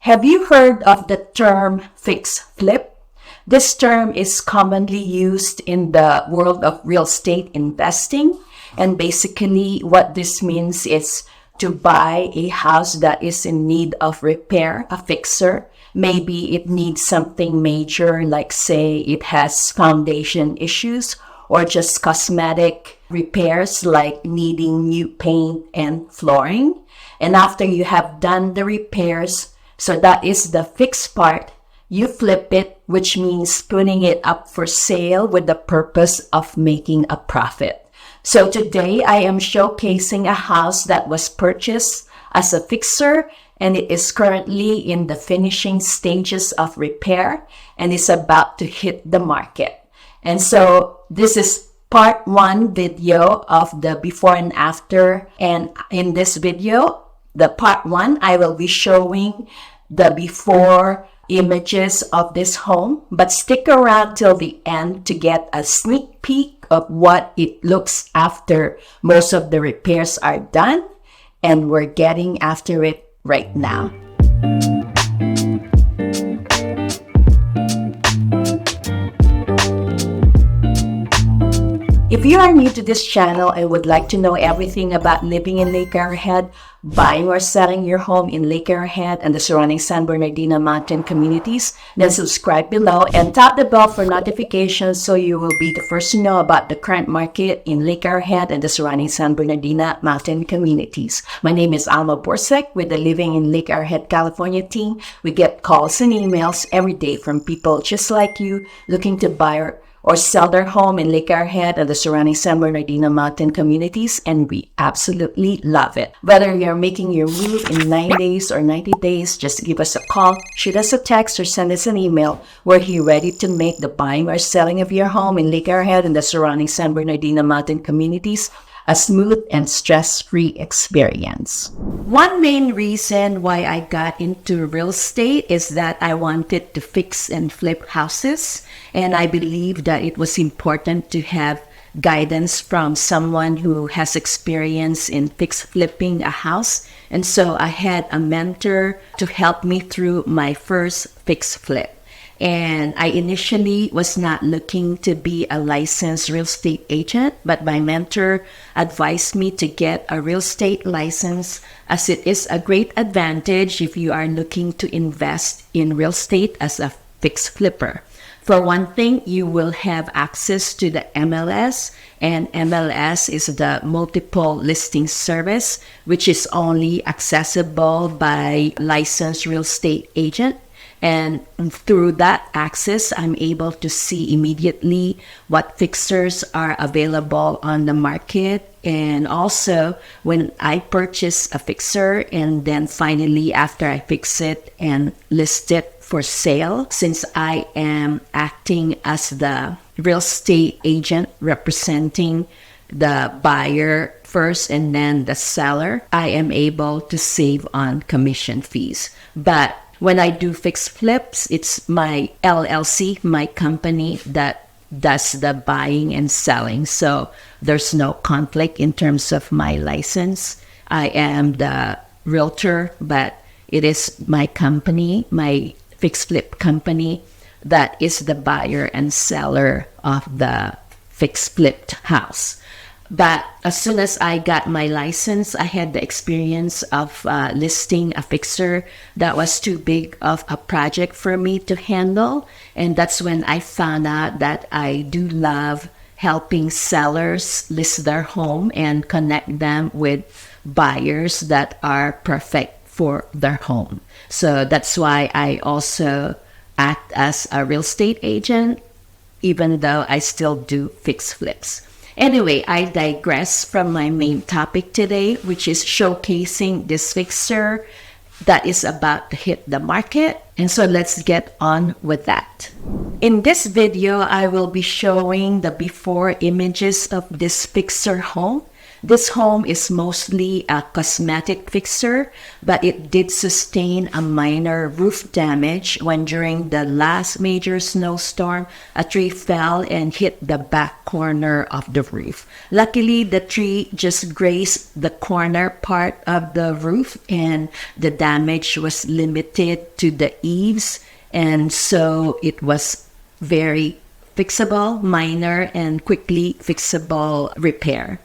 Have you heard of the term fix flip? This term is commonly used in the world of real estate investing. And basically what this means is to buy a house that is in need of repair, a fixer. Maybe it needs something major, like say it has foundation issues, or just cosmetic repairs like needing new paint and flooring. And after you have done the repairs, so that is the fixed part, you flip it, which means putting it up for sale with the purpose of making a profit. So today I am showcasing a house that was purchased as a fixer, and it is currently in the finishing stages of repair and is about to hit the market. And so this is part 1 video of the before and after. And in this video, the part 1, I will be showing the before images of this home, but stick around till the end to get a sneak peek of what it looks after most of the repairs are done, and we're getting after it right now. If you are new to this channel and would like to know everything about living in Lake Arrowhead, buying or selling your home in Lake Arrowhead and the surrounding San Bernardino mountain communities, then subscribe below and tap the bell for notifications so you will be the first to know about the current market in Lake Arrowhead and the surrounding San Bernardino mountain communities. My name is Alma Borcuk with the Living in Lake Arrowhead, California team. We get calls and emails every day from people just like you looking to buy or sell their home in Lake Arrowhead and the surrounding San Bernardino mountain communities, and we absolutely love it. Whether you're making your move in 9 days or 90 days, just give us a call, shoot us a text, or send us an email. We're here ready to make the buying or selling of your home in Lake Arrowhead and the surrounding San Bernardino mountain communities a smooth and stress-free experience. One main reason why I got into real estate is that I wanted to fix and flip houses, and I believe that it was important to have guidance from someone who has experience in fix flipping a house. And so I had a mentor to help me through my first fix flip. And I initially was not looking to be a licensed real estate agent, but my mentor advised me to get a real estate license, as it is a great advantage if you are looking to invest in real estate as a fix flipper. For one thing, you will have access to the MLS, and MLS is the multiple listing service, which is only accessible by licensed real estate agent. And through that access, I'm able to see immediately what fixtures are available on the market. And also, when I purchase a fixer and then finally after I fix it and list it for sale, since I am acting as the real estate agent representing the buyer first and then the seller, I am able to save on commission fees. But when I do fix flips, it's my LLC, my company, that does the buying and selling. So there's no conflict in terms of my license. I am the realtor, but it is my company, my fix flip company, that is the buyer and seller of the fix flipped house. But as soon as I got my license, I had the experience of listing a fixer that was too big of a project for me to handle. And that's when I found out that I do love helping sellers list their home and connect them with buyers that are perfect for their home. So that's why I also act as a real estate agent, even though I still do fix flips. Anyway, I digress from my main topic today, which is showcasing this fixer that is about to hit the market. And so let's get on with that. In this video, I will be showing the before images of this fixer home. This home is mostly a cosmetic fixer, but it did sustain a minor roof damage when during the last major snowstorm, a tree fell and hit the back corner of the roof. Luckily, the tree just grazed the corner part of the roof and the damage was limited to the eaves, and so it was very fixable, minor, and quickly fixable repair.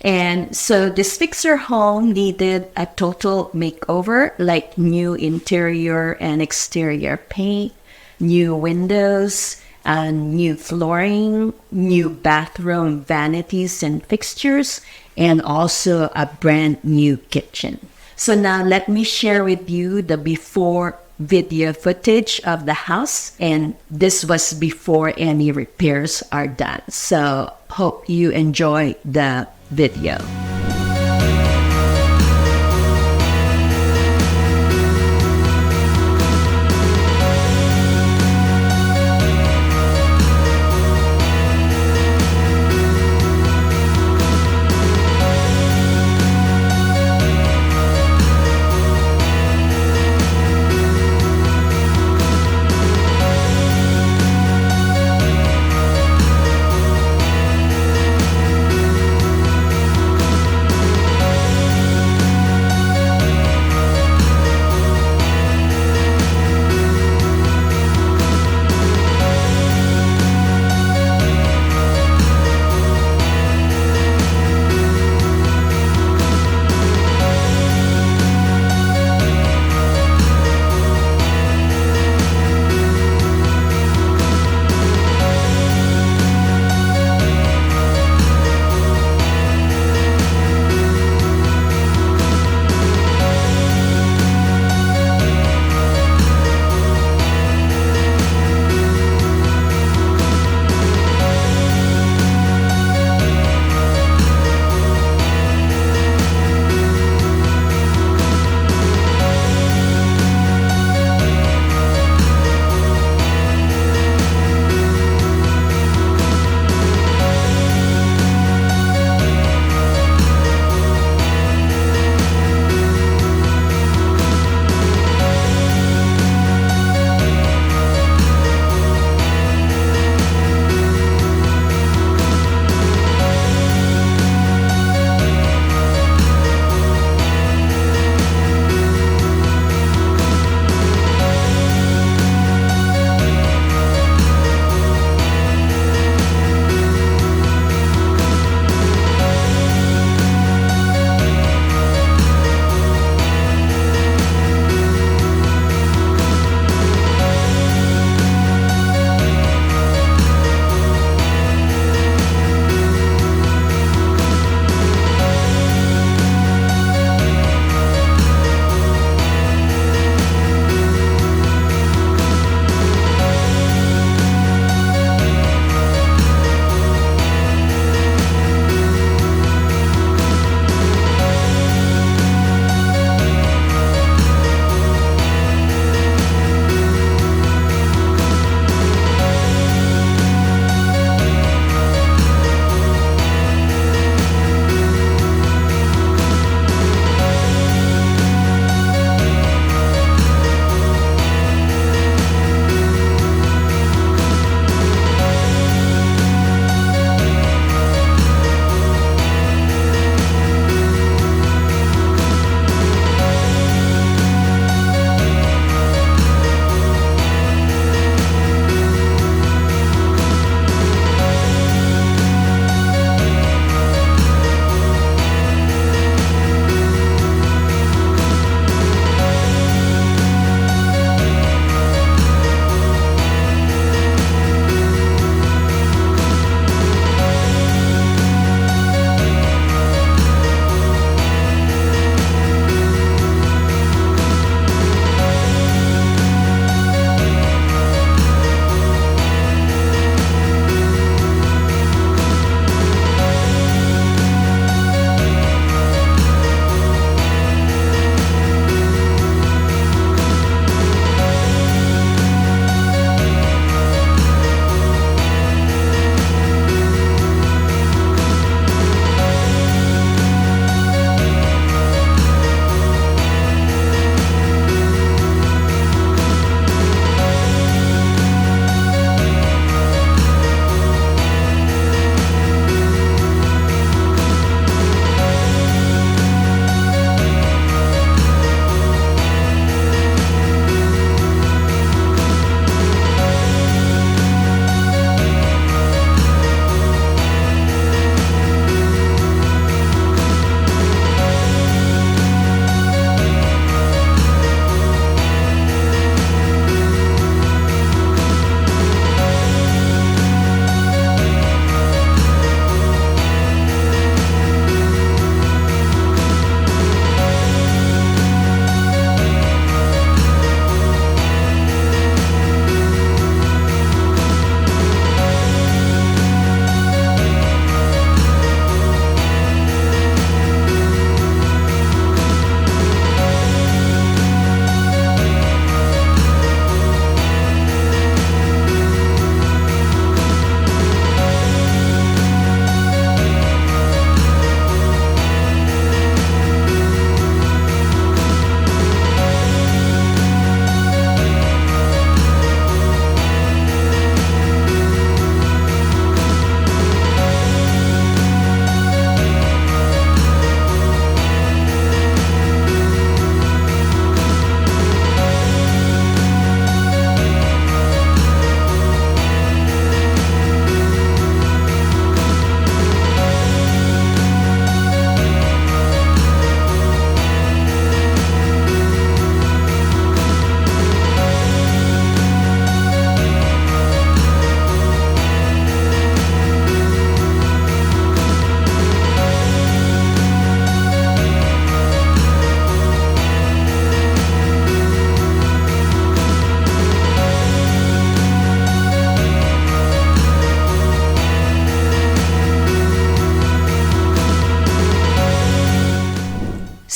And so this fixer home needed a total makeover, like new interior and exterior paint, new windows, new flooring, new bathroom vanities and fixtures, and also a brand new kitchen. So now let me share with you the before video footage of the house, and this was before any repairs are done. So hope you enjoy the video.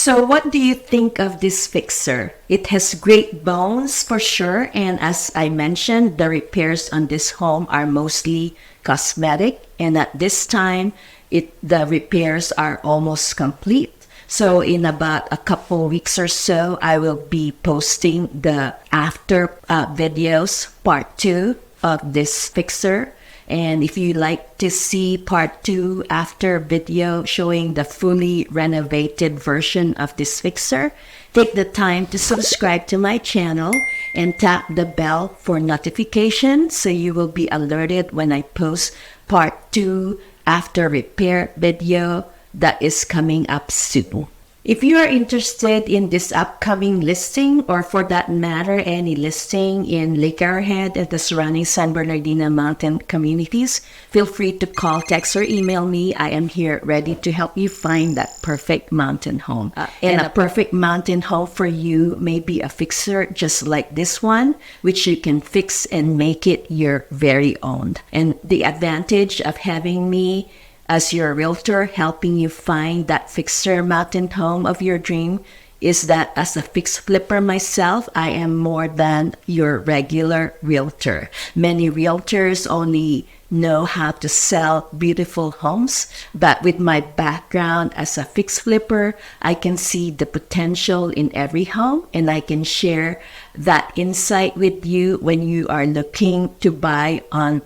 So what do you think of this fixer? It has great bones for sure, and as I mentioned, the repairs on this home are mostly cosmetic, and at this time, the repairs are almost complete. So in about a couple weeks or so, I will be posting the after videos, part 2 of this fixer. And if you like to see part 2 after video showing the fully renovated version of this fixer, take the time to subscribe to my channel and tap the bell for notifications so you will be alerted when I post part 2 after repair video that is coming up soon. If you are interested in this upcoming listing, or for that matter, any listing in Lake Arrowhead and the surrounding San Bernardino mountain communities, feel free to call, text, or email me. I am here ready to help you find that perfect mountain home. And a perfect mountain home for you may be a fixer just like this one, which you can fix and make it your very own. And the advantage of having me as your realtor helping you find that fixer mountain home of your dream is that as a fix flipper myself, I am more than your regular realtor. Many realtors only know how to sell beautiful homes, but with my background as a fix flipper, I can see the potential in every home, and I can share that insight with you when you are looking to buy on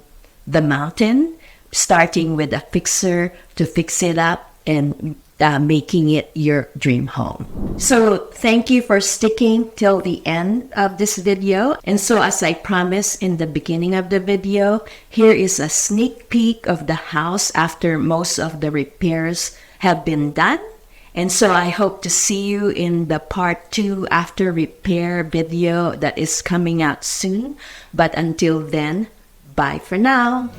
the mountain, starting with a fixer to fix it up and making it your dream home. So thank you for sticking till the end of this video. And so as I promised in the beginning of the video, here is a sneak peek of the house after most of the repairs have been done. And so I hope to see you in the part 2 after repair video that is coming out soon. But until then, bye for now.